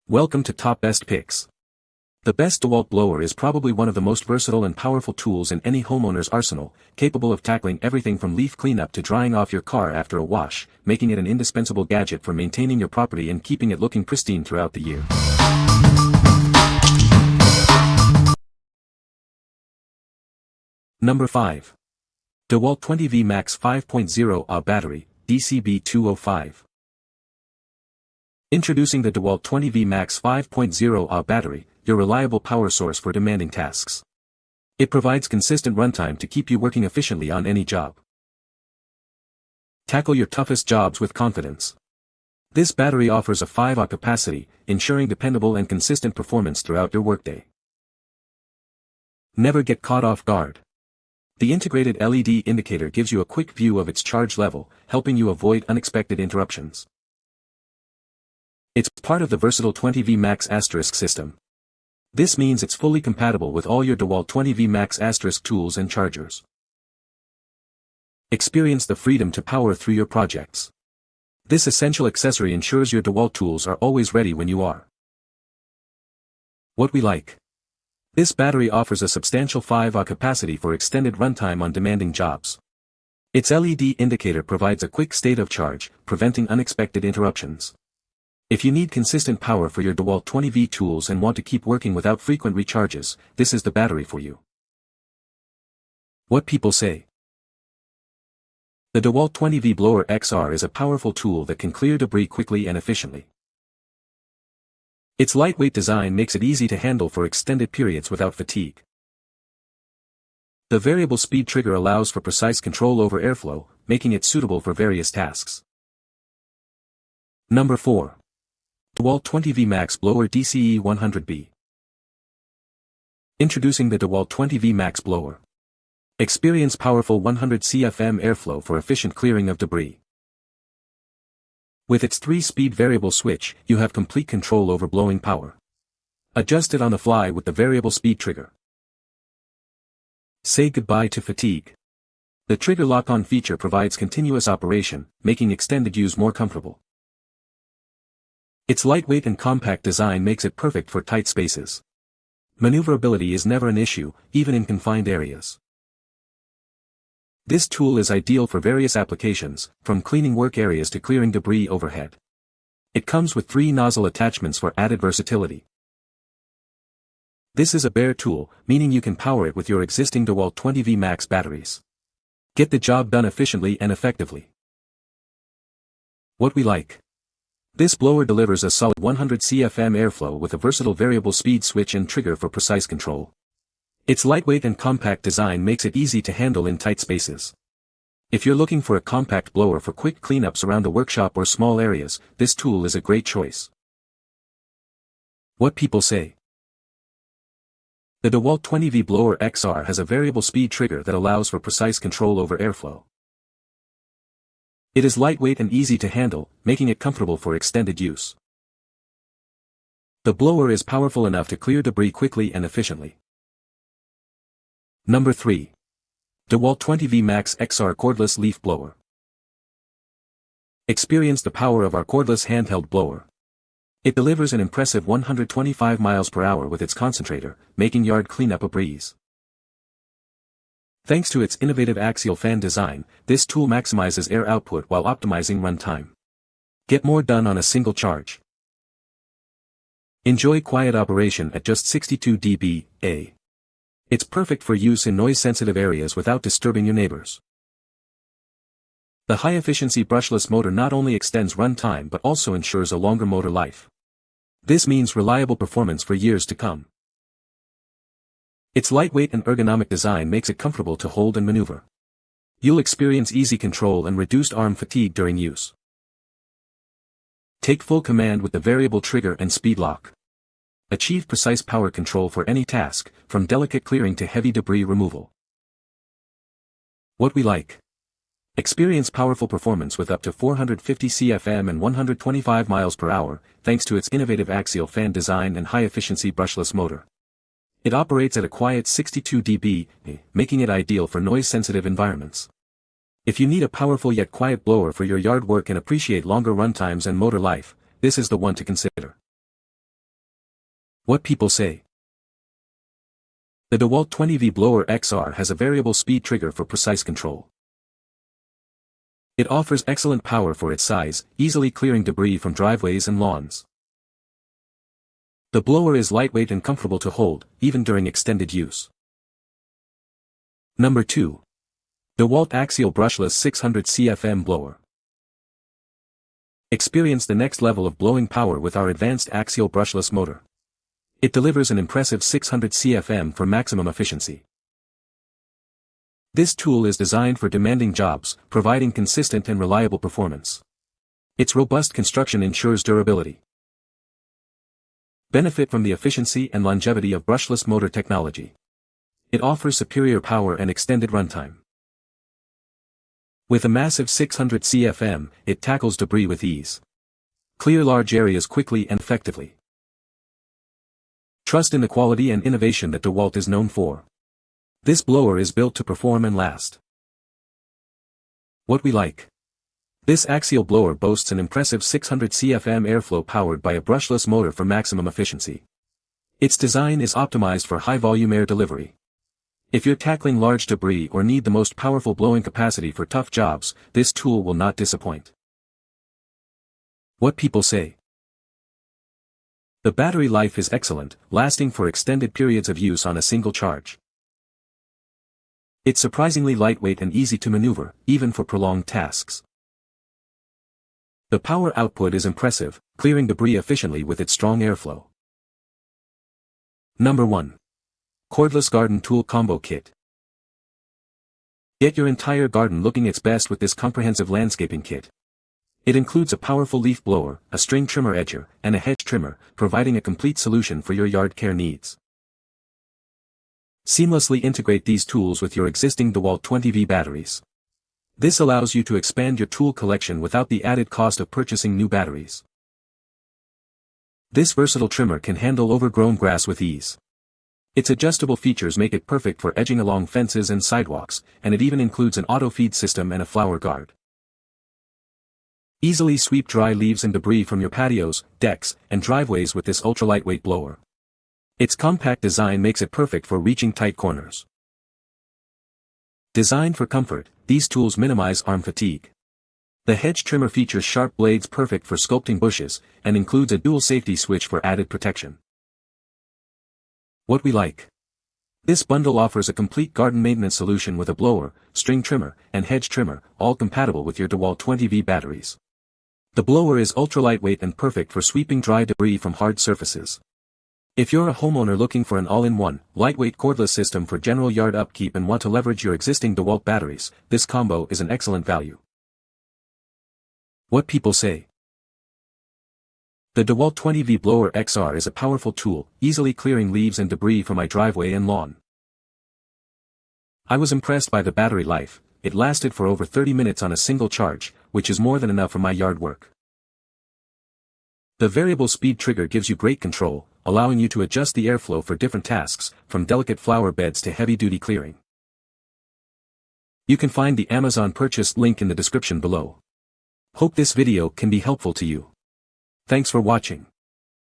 Welcome to Top Best Picks. The best Dewalt blower is probably one of the most versatile and powerful tools in any homeowner's arsenal, capable of tackling everything from leaf cleanup to drying off your car after a wash, making it an indispensable gadget for maintaining your property and keeping it looking pristine throughout the year. Number 5. Dewalt 20V Max 5.0 Ah Battery, DCB205. Introducing the Dewalt 20V Max 5.0 Ah battery, your reliable power source for demanding tasks. It provides consistent runtime to keep you working efficiently on any job. Tackle your toughest jobs with confidence. This battery offers a 5 Ah capacity, ensuring dependable and consistent performance throughout your workday. Never get caught off guard. The integrated LED indicator gives you a quick view of its charge level, helping you avoid unexpected interruptions. It's part of the versatile 20V Max Asterisk system. This means it's fully compatible with all your Dewalt 20V Max Asterisk tools and chargers. Experience the freedom to power through your projects. This essential accessory ensures your Dewalt tools are always ready when you are. What we like. This battery offers a substantial 5 Ah capacity for extended runtime on demanding jobs. Its LED indicator provides a quick state of charge, preventing unexpected interruptions. If you need consistent power for your Dewalt 20V tools and want to keep working without frequent recharges, this is the battery for you. What people say. The Dewalt 20V Blower XR is a powerful tool that can clear debris quickly and efficiently. Its lightweight design makes it easy to handle for extended periods without fatigue. The variable speed trigger allows for precise control over airflow, making it suitable for various tasks. Number 4. Dewalt 20V Max Blower DCE 100B. Introducing the Dewalt 20V Max Blower. Experience powerful 100 CFM airflow for efficient clearing of debris. With its 3-speed variable switch, you have complete control over blowing power. Adjust it on the fly with the variable speed trigger. Say goodbye to fatigue. The trigger lock-on feature provides continuous operation, making extended use more comfortable. Its lightweight and compact design makes it perfect for tight spaces. Maneuverability is never an issue, even in confined areas. This tool is ideal for various applications, from cleaning work areas to clearing debris overhead. It comes with 3 nozzle attachments for added versatility. This is a bare tool, meaning you can power it with your existing Dewalt 20V Max batteries. Get the job done efficiently and effectively. What we like. This blower delivers a solid 100 CFM airflow with a versatile variable speed switch and trigger for precise control. Its lightweight and compact design makes it easy to handle in tight spaces. If you're looking for a compact blower for quick cleanups around the workshop or small areas, this tool is a great choice. What people say. The Dewalt 20V Blower XR has a variable speed trigger that allows for precise control over airflow. It is lightweight and easy to handle, making it comfortable for extended use. The blower is powerful enough to clear debris quickly and efficiently. Number 3. Dewalt 20V Max XR Cordless Leaf Blower. Experience the power of our cordless handheld blower. It delivers an impressive 125 miles per hour with its concentrator, making yard cleanup a breeze. Thanks to its innovative axial fan design, this tool maximizes air output while optimizing runtime. Get more done on a single charge. Enjoy quiet operation at just 62 dBA. It's perfect for use in noise-sensitive areas without disturbing your neighbors. The high-efficiency brushless motor not only extends runtime but also ensures a longer motor life. This means reliable performance for years to come. Its lightweight and ergonomic design makes it comfortable to hold and maneuver. You'll experience easy control and reduced arm fatigue during use. Take full command with the variable trigger and speed lock. Achieve precise power control for any task, from delicate clearing to heavy debris removal. What we like. Experience powerful performance with up to 450 CFM and 125 miles per hour, thanks to its innovative axial fan design and high-efficiency brushless motor. It operates at a quiet 62 dB, making it ideal for noise-sensitive environments. If you need a powerful yet quiet blower for your yard work and appreciate longer runtimes and motor life, this is the one to consider. What people say. The Dewalt 20V Blower XR has a variable speed trigger for precise control. It offers excellent power for its size, easily clearing debris from driveways and lawns. The blower is lightweight and comfortable to hold, even during extended use. Number 2. Dewalt AXIAL Brushless 600 CFM Blower. Experience the next level of blowing power with our advanced AXIAL brushless motor. It delivers an impressive 600 CFM for maximum efficiency. This tool is designed for demanding jobs, providing consistent and reliable performance. Its robust construction ensures durability. Benefit from the efficiency and longevity of brushless motor technology. It offers superior power and extended runtime. With a massive 600 CFM, it tackles debris with ease. Clear large areas quickly and effectively. Trust in the quality and innovation that Dewalt is known for. This blower is built to perform and last. What we like. This AXIAL blower boasts an impressive 600 CFM airflow powered by a brushless motor for maximum efficiency. Its design is optimized for high-volume air delivery. If you're tackling large debris or need the most powerful blowing capacity for tough jobs, this tool will not disappoint. What people say. The battery life is excellent, lasting for extended periods of use on a single charge. It's surprisingly lightweight and easy to maneuver, even for prolonged tasks. The power output is impressive, clearing debris efficiently with its strong airflow. Number 1. Cordless Garden Tool Combo Kit. Get your entire garden looking its best with this comprehensive landscaping kit. It includes a powerful leaf blower, a string trimmer edger, and a hedge trimmer, providing a complete solution for your yard care needs. Seamlessly integrate these tools with your existing Dewalt 20V batteries. This allows you to expand your tool collection without the added cost of purchasing new batteries. This versatile trimmer can handle overgrown grass with ease. Its adjustable features make it perfect for edging along fences and sidewalks, and it even includes an auto-feed system and a flower guard. Easily sweep dry leaves and debris from your patios, decks, and driveways with this ultra-lightweight blower. Its compact design makes it perfect for reaching tight corners. Designed for comfort, these tools minimize arm fatigue. The hedge trimmer features sharp blades perfect for sculpting bushes, and includes a dual safety switch for added protection. What we like. This bundle offers a complete garden maintenance solution with a blower, string trimmer, and hedge trimmer, all compatible with your Dewalt 20V batteries. The blower is ultra-lightweight and perfect for sweeping dry debris from hard surfaces. If you're a homeowner looking for an all-in-one, lightweight cordless system for general yard upkeep and want to leverage your existing Dewalt batteries, this combo is an excellent value. What people say. The Dewalt 20V Blower XR is a powerful tool, easily clearing leaves and debris from my driveway and lawn. I was impressed by the battery life. It lasted for over 30 minutes on a single charge, which is more than enough for my yard work. The variable speed trigger gives you great control, allowing you to adjust the airflow for different tasks, from delicate flower beds to heavy-duty clearing. You can find the Amazon purchase link in the description below. Hope this video can be helpful to you. Thanks for watching.